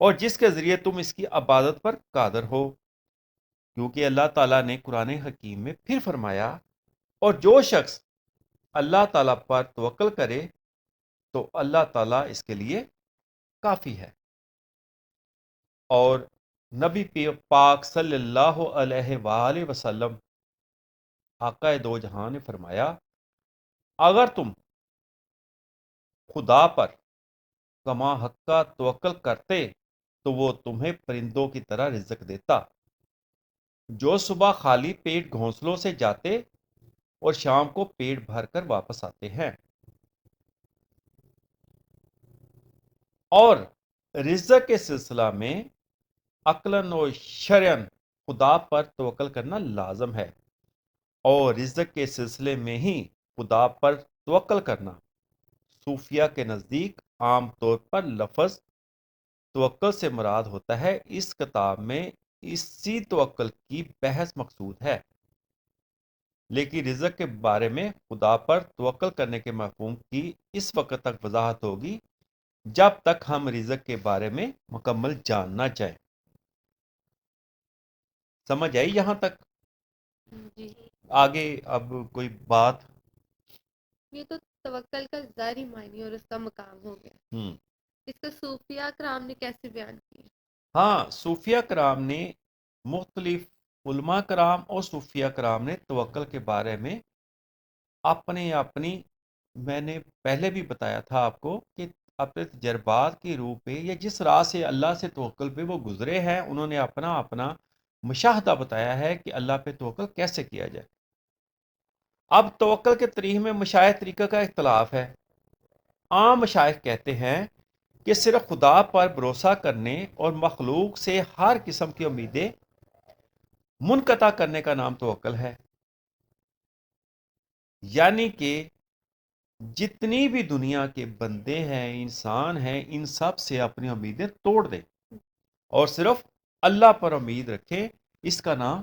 اور جس کے ذریعے تم اس کی عبادت پر قادر ہو، کیونکہ اللہ تعالیٰ نے قرآن حکیم میں پھر فرمایا، اور جو شخص اللہ تعالیٰ پر توکل کرے تو اللہ تعالیٰ اس کے لیے کافی ہے۔ اور نبی پاک صلی اللہ علیہ وآلہ وسلم آقا دو جہاں نے فرمایا، اگر تم خدا پر کما حق کا توکل کرتے تو وہ تمہیں پرندوں کی طرح رزق دیتا، جو صبح خالی پیٹ گھونسلوں سے جاتے اور شام کو پیٹ بھر کر واپس آتے ہیں۔ اور رزق کے سلسلہ میں عقلاً و شرعاً خدا پر توکل کرنا لازم ہے، اور رزق کے سلسلے میں ہی خدا پر توکل کرنا صوفیہ کے نزدیک عام طور پر لفظ توکل سے مراد ہوتا ہے۔ اس کتاب میں اسی توکل کی بحث مقصود ہے، لیکن رزق کے بارے میں خدا پر توکل کرنے کے مفہوم کی اس وقت تک وضاحت ہوگی جب تک ہم رزق کے بارے میں مکمل جاننا چاہیں۔ سمجھ آئی یہاں تک؟ جی، آگے اب کوئی بات؟ یہ تو توکل کا ظاہری معنی اور اس کا مقام ہو گیا، اس کا صوفیہ کرام نے کیسے بیان کیا؟ ہاں، صوفیہ کرام نے، مختلف علماء کرام اور صوفیہ کرام نے توکل کے بارے میں اپنی میں نے پہلے بھی بتایا تھا آپ کو کہ اپنے تجربات کی روح پہ یا جس راہ سے اللہ سے توکل پہ وہ گزرے ہیں، انہوں نے اپنا مشاہدہ بتایا ہے کہ اللہ پہ توکل کیسے کیا جائے۔ اب توکل کے طریق میں مشائخ طریقہ کا اختلاف ہے۔ عام مشائخ کہتے ہیں کہ صرف خدا پر بھروسہ کرنے اور مخلوق سے ہر قسم کی امیدیں منقطع کرنے کا نام توکل ہے، یعنی کہ جتنی بھی دنیا کے بندے ہیں، انسان ہیں، ان سب سے اپنی امیدیں توڑ دیں اور صرف اللہ پر امید رکھیں، اس کا نام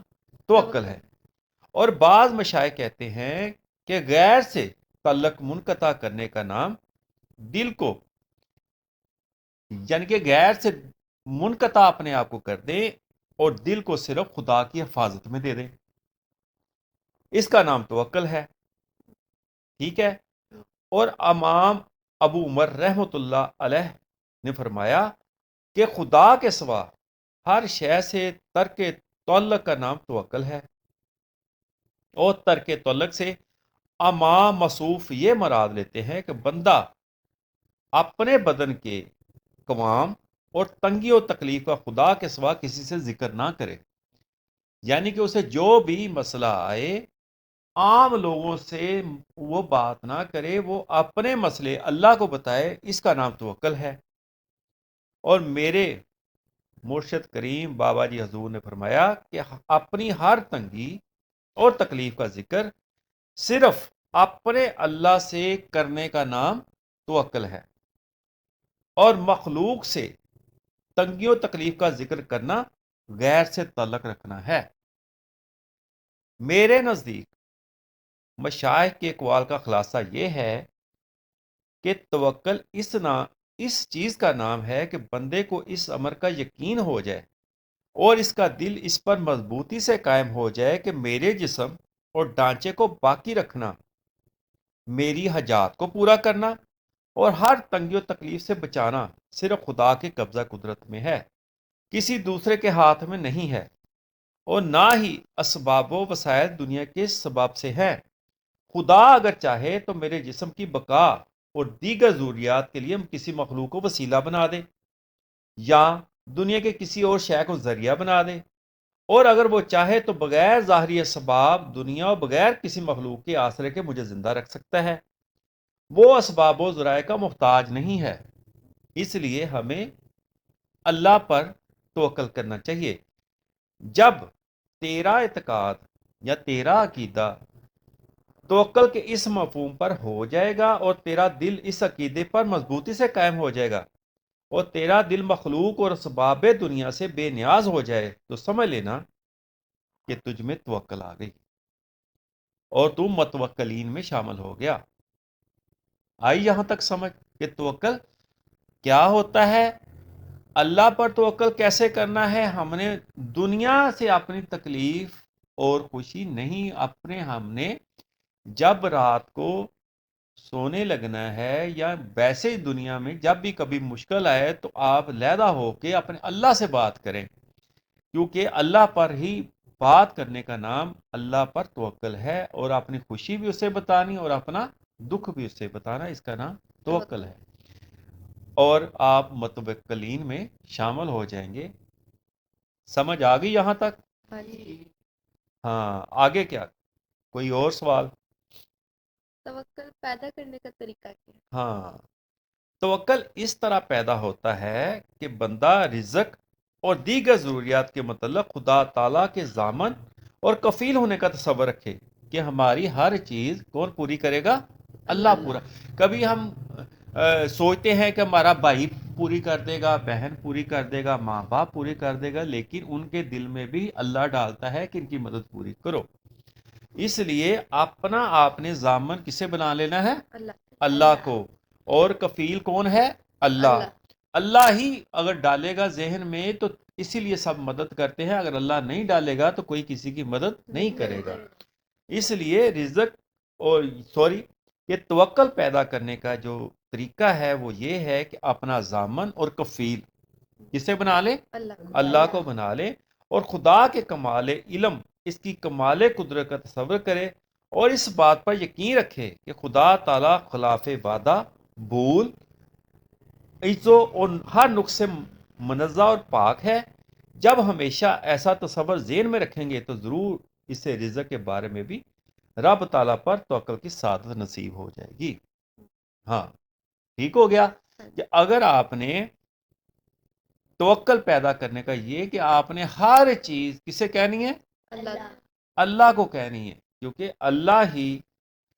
توکل ہے۔ اور بعض مشائخ کہتے ہیں کہ غیر سے تعلق منقطع کرنے کا نام دل کو، یعنی کہ غیر سے منقطع اپنے آپ کو کر دیں اور دل کو صرف خدا کی حفاظت میں دے دیں، اس کا نام توکل ہے۔ ٹھیک ہے؟ اور امام ابو عمر رحمۃ اللہ علیہ نے فرمایا کہ خدا کے سوا ہر شے سے ترک تعلق کا نام توکل ہے، اور ترک تعلق سے امام مصوف یہ مراد لیتے ہیں کہ بندہ اپنے بدن کے قوام اور تنگی و تکلیف کا خدا کے سوا کسی سے ذکر نہ کرے، یعنی کہ اسے جو بھی مسئلہ آئے عام لوگوں سے وہ بات نہ کرے، وہ اپنے مسئلے اللہ کو بتائے، اس کا نام توکل ہے۔ اور میرے مرشد کریم بابا جی حضور نے فرمایا کہ اپنی ہر تنگی اور تکلیف کا ذکر صرف اپنے اللہ سے کرنے کا نام توکل ہے، اور مخلوق سے تنگی و تکلیف کا ذکر کرنا غیر سے تعلق رکھنا ہے۔ میرے نزدیک مشائخ کے اقوال کا خلاصہ یہ ہے کہ توکل اس چیز کا نام ہے کہ بندے کو اس امر کا یقین ہو جائے اور اس کا دل اس پر مضبوطی سے قائم ہو جائے کہ میرے جسم اور ڈھانچے کو باقی رکھنا، میری حاجات کو پورا کرنا اور ہر تنگی و تکلیف سے بچانا صرف خدا کے قبضہ قدرت میں ہے، کسی دوسرے کے ہاتھ میں نہیں ہے، اور نہ ہی اسباب و وسائل دنیا کے سبب سے ہیں۔ خدا اگر چاہے تو میرے جسم کی بقا اور دیگر ضروریات کے لیے کسی مخلوق کو وسیلہ بنا دے یا دنیا کے کسی اور شے کو ذریعہ بنا دے، اور اگر وہ چاہے تو بغیر ظاہری اسباب دنیا اور بغیر کسی مخلوق کے آسرے کے مجھے زندہ رکھ سکتا ہے۔ وہ اسباب و ذرائع کا محتاج نہیں ہے، اس لیے ہمیں اللہ پر توکل کرنا چاہیے۔ جب تیرا اعتقاد یا تیرا عقیدہ توکل کے اس مفہوم پر ہو جائے گا اور تیرا دل اس عقیدے پر مضبوطی سے قائم ہو جائے گا اور تیرا دل مخلوق اور اسباب دنیا سے بے نیاز ہو جائے، تو سمجھ لینا کہ تجھ میں توکل آ گئی اور تو متوکلین میں شامل ہو گیا۔ آئی یہاں تک سمجھ کہ توکل کیا ہوتا ہے، اللہ پر توکل کیسے کرنا ہے؟ ہم نے دنیا سے اپنی تکلیف اور خوشی نہیں، ہم نے جب رات کو سونے لگنا ہے یا ویسے ہی دنیا میں جب بھی کبھی مشکل آئے تو آپ علیحدہ ہو کے اپنے اللہ سے بات کریں، کیونکہ اللہ پر ہی بات کرنے کا نام اللہ پر توکل ہے، اور اپنی خوشی بھی اسے بتانی اور اپنا دکھ بھی اسے بتانا، اس کا نام توکل توکل ہے، اور آپ متوکلین میں شامل ہو جائیں گے۔ سمجھ آ گئی یہاں تک؟ ہاں جی۔ ہاں، آگے کیا؟ کوئی اور سوال؟ توکل پیدا کرنے کا طریقہ کیا ہے؟ ہاں، توکل اس طرح پیدا ہوتا ہے کہ بندہ رزق اور دیگر ضروریات کے متعلق خدا تعالیٰ کے ضامن اور کفیل ہونے کا تصور رکھے کہ ہماری ہر چیز کون پوری کرے گا؟ اللہ اللہ۔ پورا۔ کبھی ہم سوچتے ہیں کہ ہمارا بھائی پوری کر دے گا، بہن پوری کر دے گا، ماں باپ پوری کر دے گا، لیکن ان کے دل میں بھی اللہ ڈالتا ہے کہ ان کی مدد پوری کرو۔ اس لیے اپنا آپ نے ضامن کسے بنا لینا ہے؟ اللہ۔ اللہ کو۔ اور کفیل کون ہے؟ اللہ۔ اللہ۔ اللہ ہی اگر ڈالے گا ذہن میں تو اسی لیے سب مدد کرتے ہیں، اگر اللہ نہیں ڈالے گا تو کوئی کسی کی مدد نہیں کرے گا۔ اس لیے رزق اور یہ توکل پیدا کرنے کا جو طریقہ ہے وہ یہ ہے کہ اپنا ضامن اور کفیل کسے بنا لے؟ اللہ۔ اللہ کو بنا لے، اور خدا کے کمال علم، اس کی کمال قدرت کا تصور کرے، اور اس بات پر یقین رکھے کہ خدا تعالی خلاف وعدہ، بھول، عزو اور ہر نقص سے منزہ اور پاک ہے۔ جب ہمیشہ ایسا تصور ذہن میں رکھیں گے تو ضرور اسے رزق کے بارے میں بھی رب تعالیٰ پر توکل کی سعادت نصیب ہو جائے گی۔ ہاں، ٹھیک ہو گیا کہ اگر آپ نے توکل پیدا کرنے کا یہ کہ آپ نے ہر چیز کسے کہنی ہے؟ اللہ۔ اللہ کو کہنی ہے، کیونکہ اللہ ہی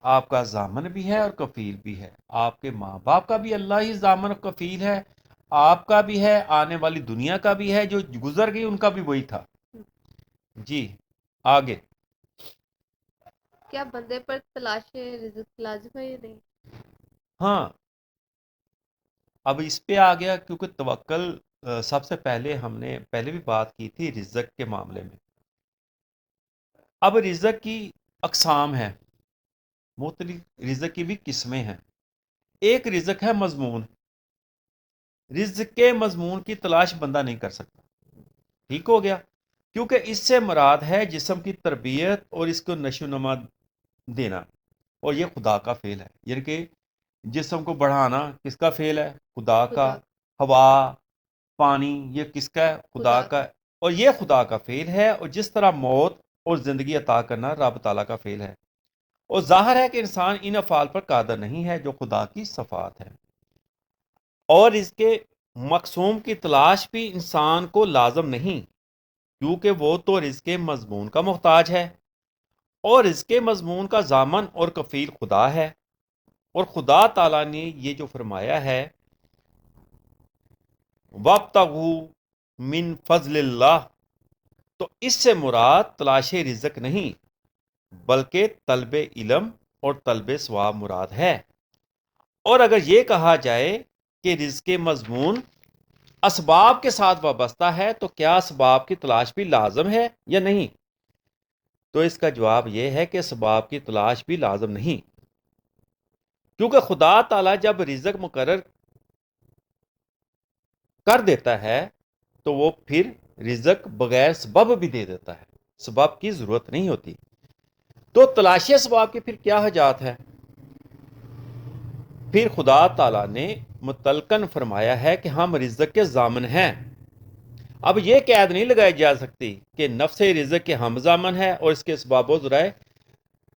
آپ کا ضامن بھی ہے اور کفیل بھی ہے۔ آپ کے ماں باپ کا بھی اللہ ہی ضامن اور کفیل ہے، آپ کا بھی ہے، آنے والی دنیا کا بھی ہے، جو گزر گئی ان کا بھی وہی تھا۔ جی آگے۔ کیا بندے پر تلاش رزق لازم ہے یا نہیں؟ ہاں، اب اس پہ آ گیا، کیونکہ توکل سب سے پہلے ہم نے پہلے بھی بات کی تھی رزق کے معاملے میں۔ اب رزق کی اقسام ہیں، مختلف رزق کی بھی قسمیں ہیں۔ ایک رزق ہے مضمون۔ رزق کے مضمون کی تلاش بندہ نہیں کر سکتا، ٹھیک ہو گیا، کیونکہ اس سے مراد ہے جسم کی تربیت اور اس کو نشو و نما دینا، اور یہ خدا کا فعل ہے۔ یعنی کہ جسم کو بڑھانا کس کا فعل ہے؟ خدا کا۔ ہوا، پانی، یہ کس کا ہے؟ خدا کا۔ اور یہ خدا کا فعل ہے، اور جس طرح موت اور زندگی عطا کرنا رب تعالیٰ کا فعل ہے، اور ظاہر ہے کہ انسان ان افعال پر قادر نہیں ہے جو خدا کی صفات ہے، اور اس کے مقصوم کی تلاش بھی انسان کو لازم نہیں، کیونکہ وہ تو رزق مضمون کا محتاج ہے، اور رزق مضمون کا ضامن اور کفیل خدا ہے۔ اور خدا تعالیٰ نے یہ جو فرمایا ہے وَابْتَغُوا مِن فضل اللہ، تو اس سے مراد تلاش رزق نہیں بلکہ طلب علم اور طلب ثواب مراد ہے۔ اور اگر یہ کہا جائے کہ رزق مضمون اسباب کے ساتھ وابستہ ہے تو کیا اسباب کی تلاش بھی لازم ہے یا نہیں؟ تو اس کا جواب یہ ہے کہ اسباب کی تلاش بھی لازم نہیں، کیونکہ خدا تعالیٰ جب رزق مقرر کر دیتا ہے تو وہ پھر رزق بغیر سبب بھی دے دیتا ہے، سبب کی ضرورت نہیں ہوتی۔ تو تلاشی اسباب کی پھر کیا حاجات ہے؟ پھر خدا تعالیٰ نے متلقن فرمایا ہے کہ ہم رزق کے ضامن ہیں۔ اب یہ قید نہیں لگائی جا سکتی کہ نفس رزق کے ہم ضامن ہے اور اس کے اسباب و ذرائع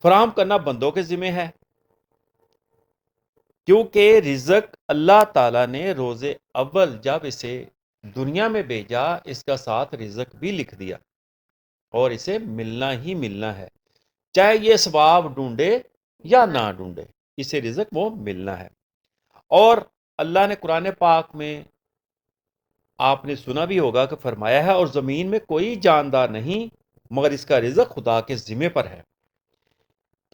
فراہم کرنا بندوں کے ذمہ ہے، کیونکہ رزق اللہ تعالیٰ نے روز اول جب اسے دنیا میں بھیجا اس کا ساتھ رزق بھی لکھ دیا، اور اسے ملنا ہی ملنا ہے، چاہے یہ اسباب ڈھونڈے یا نہ ڈھونڈے، اسے رزق وہ ملنا ہے۔ اور اللہ نے قرآن پاک میں آپ نے سنا بھی ہوگا کہ فرمایا ہے اور زمین میں کوئی جاندار نہیں مگر اس کا رزق خدا کے ذمہ پر ہے،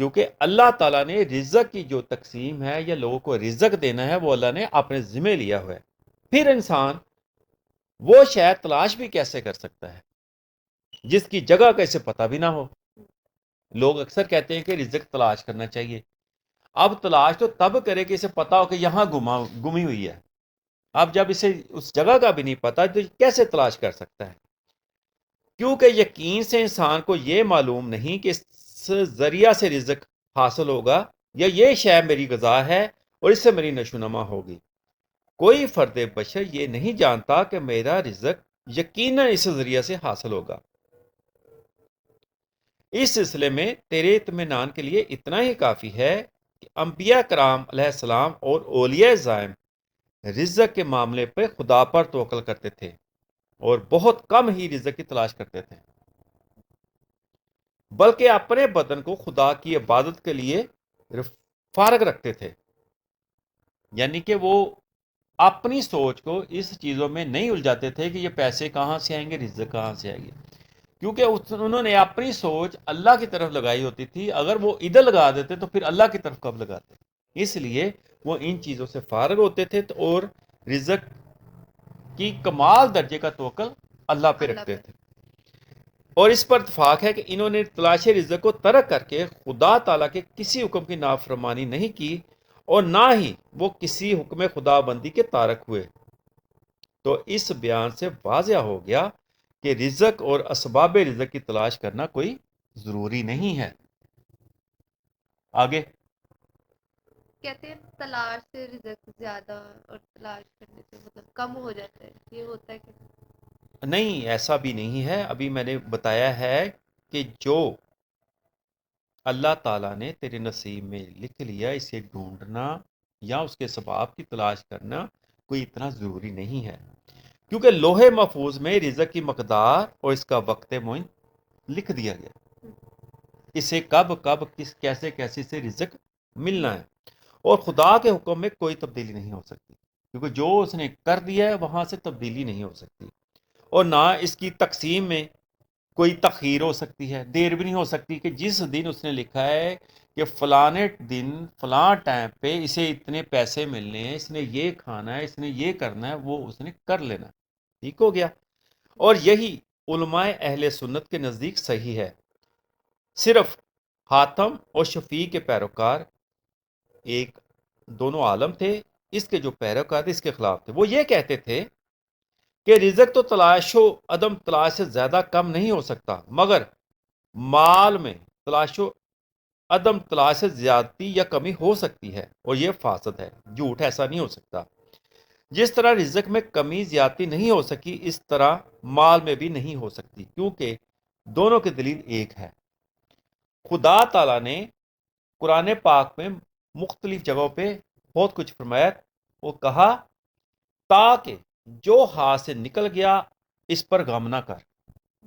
کیونکہ اللہ تعالیٰ نے رزق کی جو تقسیم ہے یا لوگوں کو رزق دینا ہے وہ اللہ نے اپنے ذمہ لیا ہوا ہے۔ پھر انسان وہ شے تلاش بھی کیسے کر سکتا ہے جس کی جگہ کا اسے پتہ بھی نہ ہو؟ لوگ اکثر کہتے ہیں کہ رزق تلاش کرنا چاہیے. اب تلاش تو تب کرے کہ اسے پتا ہو کہ یہاں گمی ہوئی ہے. اب جب اسے اس جگہ کا بھی نہیں پتا تو کیسے تلاش کر سکتا ہے؟ کیونکہ یقین سے انسان کو یہ معلوم نہیں کہ اس ذریعہ سے رزق حاصل ہوگا یا یہ شے میری غذا ہے اور اس سے میری نشوونما ہوگی. کوئی فرد بشر یہ نہیں جانتا کہ میرا رزق یقیناً اس ذریعہ سے حاصل ہوگا. اس سلسلے میں تیرے اطمینان کے لیے اتنا ہی کافی ہے کہ انبیاء کرام علیہ السلام اور اولیاء زائم رزق کے معاملے پہ خدا پر توکل کرتے تھے اور بہت کم ہی رزق کی تلاش کرتے تھے، بلکہ اپنے بدن کو خدا کی عبادت کے لیے فارغ رکھتے تھے. یعنی کہ وہ اپنی سوچ کو اس چیزوں میں نہیں الجھاتے تھے کہ یہ پیسے کہاں سے آئیں گے، رزق کہاں سے آئے گی، کیونکہ انہوں نے اپنی سوچ اللہ کی طرف لگائی ہوتی تھی. اگر وہ ادھر لگا دیتے تو پھر اللہ کی طرف کب لگاتے؟ اس لیے وہ ان چیزوں سے فارغ ہوتے تھے اور رزق کی کمال درجے کا توکل اللہ پہ رکھتے تھے. اور اس پر اتفاق ہے کہ انہوں نے تلاش رزق کو ترک کر کے خدا تعالیٰ کے کسی حکم کی نافرمانی نہیں کی اور نہ ہی وہ کسی حکم خدا بندی کے تارک ہوئے. تو اس بیان سے واضح ہو گیا کہ رزق اور اسباب رزق کی تلاش کرنا کوئی ضروری نہیں ہے. آگے کہتے ہیں تلاش سے رزق زیادہ اور تلاش کرنے سے مطلب کم ہو جاتا ہے، یہ ہوتا ہے کہ نہیں، ایسا بھی نہیں ہے. ابھی میں نے بتایا ہے کہ جو اللہ تعالیٰ نے تیرے نصیب میں لکھ لیا اسے ڈھونڈنا یا اس کے اسباب کی تلاش کرنا کوئی اتنا ضروری نہیں ہے، کیونکہ لوح محفوظ میں رزق کی مقدار اور اس کا وقت معین لکھ دیا گیا. اسے کب کب کیسے سے رزق ملنا ہے، اور خدا کے حکم میں کوئی تبدیلی نہیں ہو سکتی، کیونکہ جو اس نے کر دیا ہے وہاں سے تبدیلی نہیں ہو سکتی. اور نہ اس کی تقسیم میں کوئی تخیر ہو سکتی ہے، دیر بھی نہیں ہو سکتی کہ جس دن اس نے لکھا ہے کہ فلانے دن فلاں ٹائم پہ اسے اتنے پیسے ملنے ہیں، اس نے یہ کھانا ہے، اس نے یہ کرنا ہے، وہ اس نے کر لینا. ٹھیک ہو گیا؟ اور یہی علماء اہل سنت کے نزدیک صحیح ہے. صرف حاتم اور شفیع کے پیروکار ایک دونوں عالم تھے، اس کے جو پیروکار تھے اس کے خلاف تھے. وہ یہ کہتے تھے کہ رزق تو تلاش و عدم تلاش سے زیادہ کم نہیں ہو سکتا، مگر مال میں تلاش و عدم تلاش سے زیادتی یا کمی ہو سکتی ہے، اور یہ فاسد ہے، جھوٹ. ایسا نہیں ہو سکتا. جس طرح رزق میں کمی زیادتی نہیں ہو سکی اس طرح مال میں بھی نہیں ہو سکتی، کیونکہ دونوں کی دلیل ایک ہے. خدا تعالیٰ نے قرآن پاک میں مختلف جگہوں پہ بہت کچھ فرمایا. وہ کہا تاکہ جو ہاتھ سے نکل گیا اس پر غم نہ کر.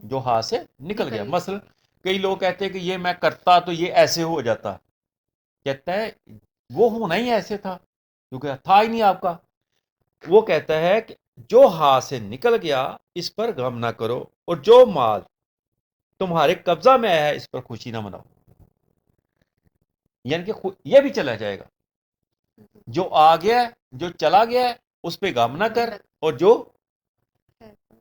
جو ہاتھ سے نکل گیا، مثلا کئی لوگ کہتے ہیں کہ یہ میں کرتا تو یہ ایسے ہو جاتا. کہتا ہے وہ ہونا ہی ایسے تھا کیونکہ تھا ہی نہیں آپ کا. وہ کہتا ہے کہ جو ہاتھ سے نکل گیا اس پر غم نہ کرو، اور جو مال تمہارے قبضہ میں آیا ہے اس پر خوشی نہ مناؤ. یعنی کہ یہ بھی چلا جائے گا. جو آ گیا ہے، جو چلا گیا ہے اس پہ غم نہ کر، اور جو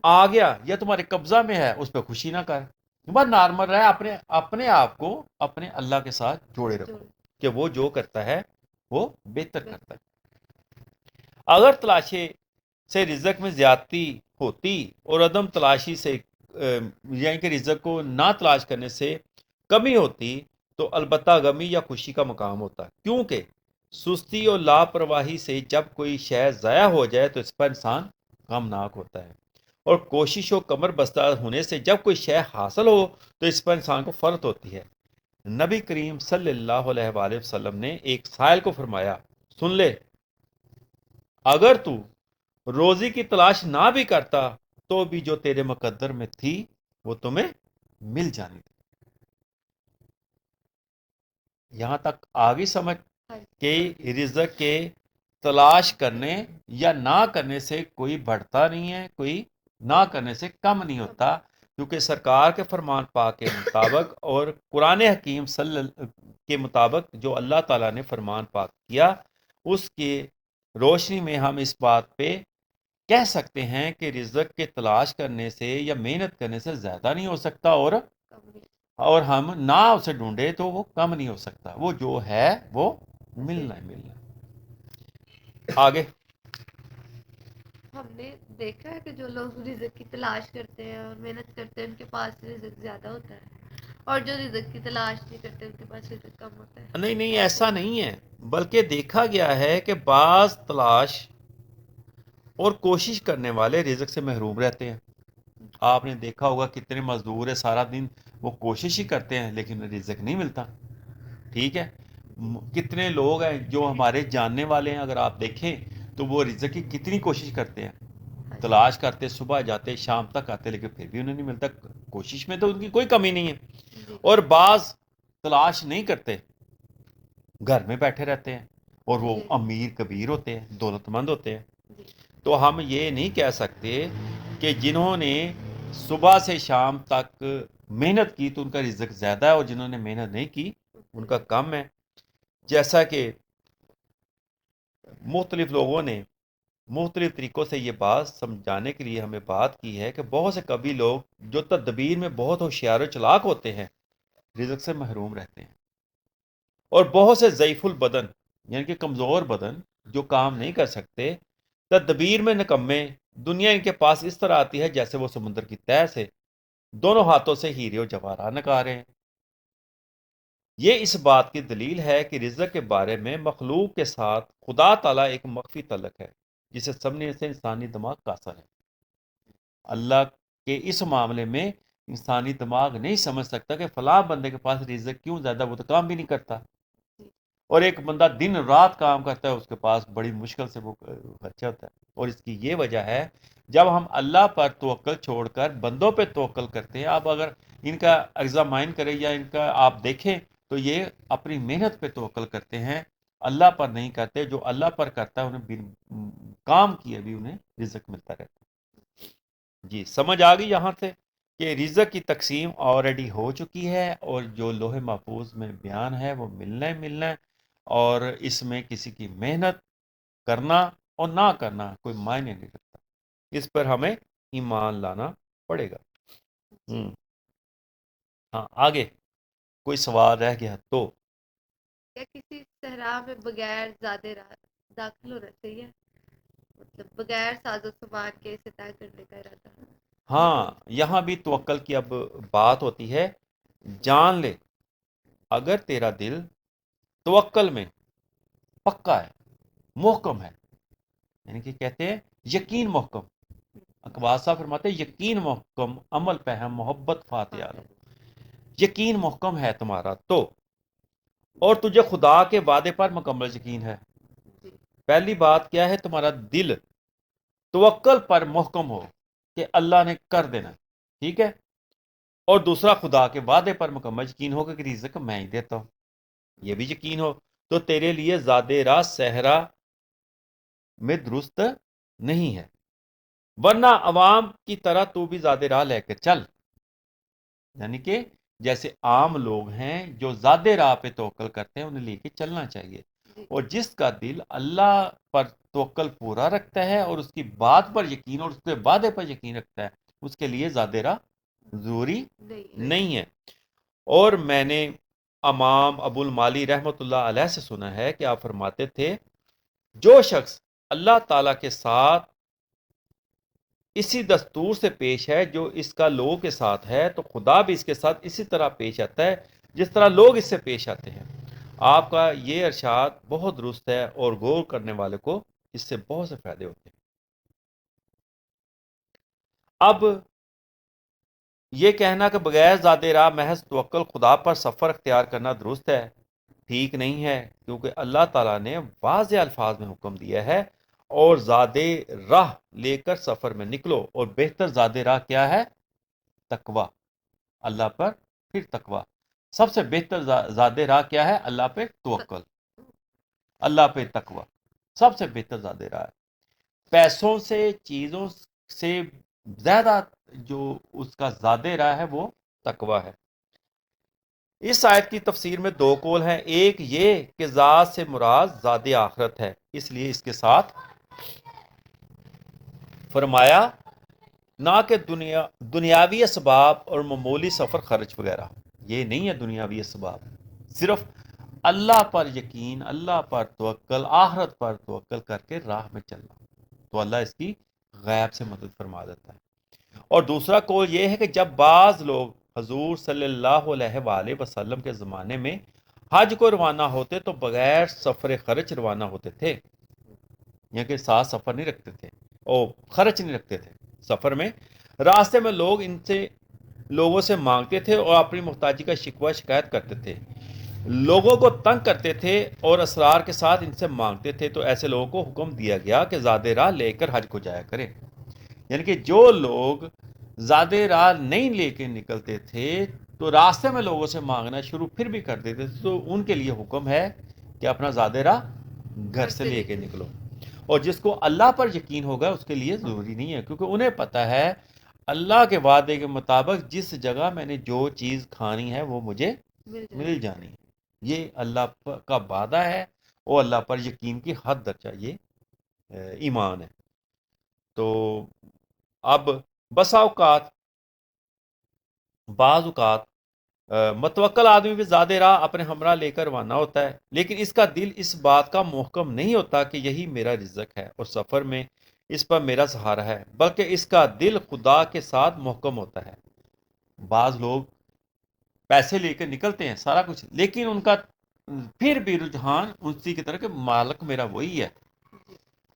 آ گیا یا تمہارے قبضہ میں ہے اس پہ خوشی نہ کر. بس نارمل رہے، اپنے آپ کو اپنے اللہ کے ساتھ جوڑے رکھو کہ وہ جو کرتا ہے وہ بہتر کرتا ہے. اگر تلاشی سے رزق میں زیادتی ہوتی اور عدم تلاشی سے یعنی کہ رزق کو نہ تلاش کرنے سے کمی ہوتی تو البتہ غمی یا خوشی کا مقام ہوتا، کیونکہ سستی اور لاپرواہی سے جب کوئی شے ضائع ہو جائے تو اس پر انسان غمناک ہوتا ہے، اور کوشش و کمر بستہ ہونے سے جب کوئی شے حاصل ہو تو اس پر انسان کو فرحت ہوتی ہے. نبی کریم صلی اللہ علیہ وآلہ وسلم نے ایک سائل کو فرمایا، سن لے، اگر تو روزی کی تلاش نہ بھی کرتا تو بھی جو تیرے مقدر میں تھی وہ تمہیں مل جانی تھی. یہاں تک آگے سمجھ کہ رزق کے تلاش کرنے یا نہ کرنے سے کوئی بڑھتا نہیں ہے، کوئی نہ کرنے سے کم نہیں ہوتا، کیونکہ سرکار کے فرمان پاک کے مطابق اور قرآن حکیم کے مطابق جو اللہ تعالیٰ نے فرمان پاک کیا اس کی روشنی میں ہم اس بات پہ کہہ سکتے ہیں کہ رزق کے تلاش کرنے سے یا محنت کرنے سے زیادہ نہیں ہو سکتا، اور ہم نہ اسے ڈھونڈے تو وہ کم نہیں ہو سکتا، وہ جو ہے وہ ملنا ہے، ملنا ہے۔ آگے ہم نے دیکھا ہے کہ جو لوگ رزق کی تلاش کرتے ہیں اور محنت کرتے ہیں ان کے پاس رزق زیادہ ہوتا ہے، اور جو رزق کی تلاش نہیں کرتے ان کے پاس رزق کم ہوتا ہے۔ نہیں نہیں، ایسا نہیں ہے، بلکہ دیکھا گیا ہے کہ بعض تلاش اور کوشش کرنے والے رزق سے محروم رہتے ہیں۔ آپ نے دیکھا ہوگا کتنے مزدور ہیں، سارا دن وہ کوشش ہی کرتے ہیں لیکن انہیں رزق نہیں ملتا، ٹھیک ہے۔ کتنے لوگ ہیں جو ہمارے جاننے والے ہیں، اگر آپ دیکھیں تو وہ رزق کی کتنی کوشش کرتے ہیں، تلاش کرتے، صبح جاتے شام تک آتے لیکن پھر بھی انہیں نہیں ملتا، کوشش میں تو ان کی کوئی کمی نہیں ہے۔ اور بعض تلاش نہیں کرتے، گھر میں بیٹھے رہتے ہیں اور وہ امیر کبیر ہوتے ہیں، دولت مند ہوتے ہیں۔ تو ہم یہ نہیں کہہ سکتے کہ جنہوں نے صبح سے شام تک محنت کی تو ان کا رزق زیادہ ہے، اور جنہوں نے محنت نہیں کی ان کا کم ہے۔ جیسا کہ مختلف لوگوں نے مختلف طریقوں سے یہ بات سمجھانے کے لیے ہمیں بات کی ہے کہ بہت سے کبھی لوگ جو تدبیر میں بہت ہوشیار و چلاک ہوتے ہیں رزق سے محروم رہتے ہیں، اور بہت سے ضعیف البدن یعنی کہ کمزور بدن جو کام نہیں کر سکتے، تدبیر میں نکمے، دنیا ان کے پاس اس طرح آتی ہے جیسے وہ سمندر کی تہہ سے دونوں ہاتھوں سے ہیرے و جواہرات نکالے ہیں۔ یہ اس بات کی دلیل ہے کہ رزق کے بارے میں مخلوق کے ساتھ خدا تعالیٰ ایک مخفی تعلق ہے جسے سمجھنے سے انسانی دماغ قاصر ہے۔ اللہ کے اس معاملے میں انسانی دماغ نہیں سمجھ سکتا کہ فلاں بندے کے پاس رزق کیوں زیادہ، وہ تو کام بھی نہیں کرتا، اور ایک بندہ دن رات کام کرتا ہے اس کے پاس بڑی مشکل سے وہ خرچہ ہوتا ہے۔ اور اس کی یہ وجہ ہے جب ہم اللہ پر توکل چھوڑ کر بندوں پہ توکل کرتے ہیں۔ اب اگر ان کا ایگزامائن کریں یا ان کا آپ دیکھیں تو یہ اپنی محنت پہ توکل کرتے ہیں، اللہ پر نہیں کرتے۔ جو اللہ پر کرتا ہے انہیں کام کیے بھی انہیں رزق ملتا رہتا ہے۔ جی سمجھ آ گئی یہاں سے کہ رزق کی تقسیم آلریڈی ہو چکی ہے، اور جو لوح محفوظ میں بیان ہے وہ ملنا ہے، ملنا ہے، اور اس میں کسی کی محنت کرنا اور نہ کرنا کوئی معنی نہیں رکھتا، اس پر ہمیں ایمان لانا پڑے گا۔ ہاں آگے کوئی سوال رہ گیا تو کیا کسی صحرا میں بغیر زیادہ داخل ہونا چاہیے، مطلب بغیر ساز و سامان کے اسے طے کرنے کا ارادہ؟ ہاں، یہاں بھی توکل کی اب بات ہوتی ہے۔ جان لے اگر تیرا دل توکل میں پکا ہے، محکم ہے، یعنی کہ کہتے ہیں یقین محکم، اقبال صاحب فرماتے ہیں یقین محکم عمل پہ ہے محبت فاتح عالم، یقین محکم ہے تمہارا تو، اور تجھے خدا کے وعدے پر مکمل یقین ہے۔ پہلی بات کیا ہے، تمہارا دل توکل پر محکم ہو کہ اللہ نے کر دینا، ٹھیک ہے، اور دوسرا خدا کے وعدے پر مکمل یقین ہوگا کہ رزق میں ہی دیتا ہوں، یہ بھی یقین ہو، تو تیرے لیے زیادہ راہ صحرا میں درست نہیں ہے، ورنہ عوام کی طرح تو بھی زیادہ راہ لے کر چل، یعنی کہ جیسے عام لوگ ہیں جو زیادہ راہ پہ توکل کرتے ہیں انہیں لے کے چلنا چاہیے، اور جس کا دل اللہ پر توکل پورا رکھتا ہے اور اس کی بات پر یقین اور اس کے وعدے پر یقین رکھتا ہے، اس کے لیے زیادہ راہ ضروری نہیں ہے۔ اور میں نے امام ابو المالی رحمۃ اللہ علیہ سے سنا ہے کہ آپ فرماتے تھے جو شخص اللہ تعالیٰ کے ساتھ اسی دستور سے پیش ہے جو اس کا لوگوں کے ساتھ ہے، تو خدا بھی اس کے ساتھ اسی طرح پیش آتا ہے جس طرح لوگ اس سے پیش آتے ہیں۔ آپ کا یہ ارشاد بہت درست ہے اور غور کرنے والے کو اس سے بہت سے فائدے ہوتے ہیں۔ اب یہ کہنا کہ بغیر زیادہ راہ محض توکل خدا پر سفر اختیار کرنا درست ہے، ٹھیک نہیں ہے، کیونکہ اللہ تعالیٰ نے واضح الفاظ میں حکم دیا ہے اور زیادہ راہ لے کر سفر میں نکلو، اور بہتر زیادہ راہ کیا ہے؟ تقوی، اللہ پر پھر تقوی۔ سب سے بہتر زیادہ راہ کیا ہے؟ اللہ پہ توکل، اللہ پہ تقوی سب سے بہتر زیادہ راہ ہے۔ پیسوں سے چیزوں سے زیادہ جو اس کا زیادہ راہ ہے وہ تقوی ہے۔ اس آیت کی تفسیر میں دو قول ہیں، ایک یہ کہ ذات سے مراد ذات آخرت ہے، اس لیے اس کے ساتھ فرمایا نہ کہ دنیاوی اسباب اور معمولی سفر خرچ وغیرہ، یہ نہیں ہے دنیاوی اسباب، صرف اللہ پر یقین، اللہ پر توکل، آخرت پر توکل کر کے راہ میں چلنا، تو اللہ اس کی غیب سے مدد فرما دیتا ہے۔ اور دوسرا قول یہ ہے کہ جب بعض لوگ حضور صلی اللہ علیہ وآلہ وسلم کے زمانے میں حج کو روانہ ہوتے تو بغیر سفر خرچ روانہ ہوتے تھے، یعنی کہ ساتھ سفر نہیں رکھتے تھے اور خرچ نہیں رکھتے تھے سفر میں۔ راستے میں لوگوں سے مانگتے تھے اور اپنی محتاجی کا شکوہ شکایت کرتے تھے، لوگوں کو تنگ کرتے تھے اور اسرار کے ساتھ ان سے مانگتے تھے، تو ایسے لوگوں کو حکم دیا گیا کہ زادِ راہ لے کر حج کو جایا کریں۔ یعنی کہ جو لوگ زیادہ راہ نہیں لے کے نکلتے تھے تو راستے میں لوگوں سے مانگنا شروع پھر بھی کر دیتے تھے، تو ان کے لیے حکم ہے کہ اپنا زیادہ راہ گھر سے لے کے نکلو۔ اور جس کو اللہ پر یقین ہوگا اس کے لیے ضروری نہیں ہے، کیونکہ انہیں پتہ ہے اللہ کے وعدے کے مطابق جس جگہ میں نے جو چیز کھانی ہے وہ مجھے مل جانی ہے۔ یہ اللہ کا وعدہ ہے اور اللہ پر یقین کی حد درجہ یہ ایمان ہے۔ تو اب بعض اوقات متوکل آدمی بھی زیادہ راہ اپنے ہمراہ لے کر روانہ ہوتا ہے، لیکن اس کا دل اس بات کا محکم نہیں ہوتا کہ یہی میرا رزق ہے اور سفر میں اس پر میرا سہارا ہے، بلکہ اس کا دل خدا کے ساتھ محکم ہوتا ہے۔ بعض لوگ پیسے لے کر نکلتے ہیں سارا کچھ، لیکن ان کا پھر بھی رجحان اسی کی طرح کہ مالک میرا وہی ہے،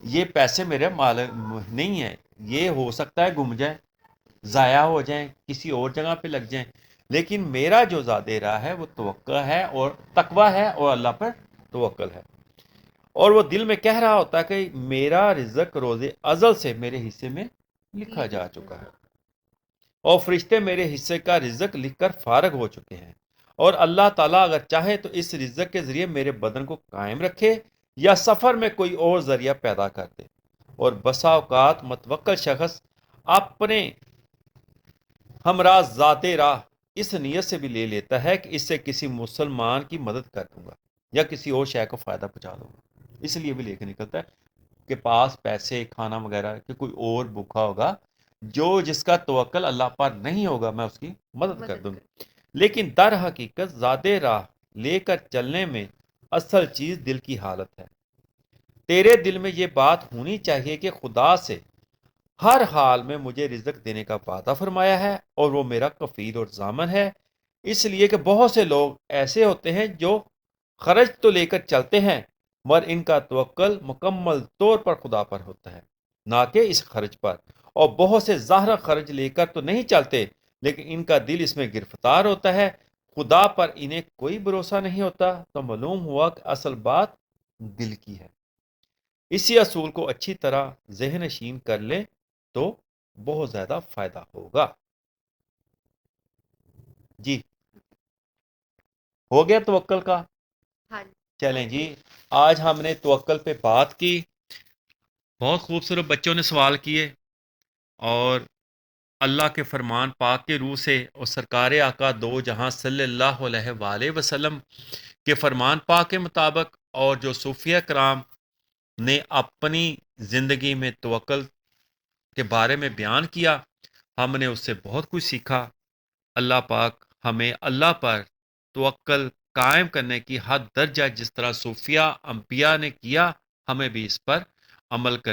یہ پیسے میرے مالک نہیں ہے، یہ ہو سکتا ہے گم جائے، ضائع ہو جائیں، کسی اور جگہ پہ لگ جائیں، لیکن میرا جو زیادہ راہ ہے وہ توقع ہے اور تقوی ہے اور اللہ پر توکل ہے۔ اور وہ دل میں کہہ رہا ہوتا ہے کہ میرا رزق روز ازل سے میرے حصے میں لکھا جا چکا ہے، اور فرشتے میرے حصے کا رزق لکھ کر فارغ ہو چکے ہیں، اور اللہ تعالیٰ اگر چاہے تو اس رزق کے ذریعے میرے بدن کو قائم رکھے یا سفر میں کوئی اور ذریعہ پیدا کر دے۔ اور بسا اوقات متوکل شخص اپنے ہمراہ ذات راہ اس نیت سے بھی لے لیتا ہے کہ اس سے کسی مسلمان کی مدد کر دوں گا یا کسی اور شے کو فائدہ پہنچا دوں گا، اس لیے بھی لے کے نکلتا ہے کہ پاس پیسے کھانا وغیرہ کہ کوئی اور بھوکا ہوگا، جس کا توکل اللہ پر نہیں ہوگا میں اس کی مدد کر دوں گا۔ لیکن در حقیقت زیادہ راہ لے کر چلنے میں اصل چیز دل کی حالت ہے۔ تیرے دل میں یہ بات ہونی چاہیے کہ خدا سے ہر حال میں مجھے رزق دینے کا وعدہ فرمایا ہے اور وہ میرا کفیل اور ضامن ہے۔ اس لیے کہ بہت سے لوگ ایسے ہوتے ہیں جو خرچ تو لے کر چلتے ہیں مگر ان کا توکل مکمل طور پر خدا پر ہوتا ہے، نہ کہ اس خرچ پر، اور بہت سے ظاہر خرچ لے کر تو نہیں چلتے لیکن ان کا دل اس میں گرفتار ہوتا ہے، خدا پر انہیں کوئی بھروسہ نہیں ہوتا۔ تو معلوم ہوا کہ اصل بات دل کی ہے۔ اسی اصول کو اچھی طرح ذہن نشین کر لیں تو بہت زیادہ فائدہ ہوگا۔ جی ہو گیا توکل کا؟ چلیں جی، آج ہم نے توکل پہ بات کی، بہت خوبصورت بچوں نے سوال کیے، اور اللہ کے فرمان پاک کے روح سے اور سرکار آقا دو جہاں صلی اللہ علیہ وآلہ وسلم کے فرمان پاک کے مطابق اور جو صوفیہ کرام نے اپنی زندگی میں توکل کے بارے میں بیان کیا، ہم نے اس سے بہت کچھ سیکھا۔ اللہ پاک ہمیں اللہ پر توکل قائم کرنے کی حد درجہ جس طرح صوفیہ انبیاء نے کیا، ہمیں بھی اس پر عمل کرنے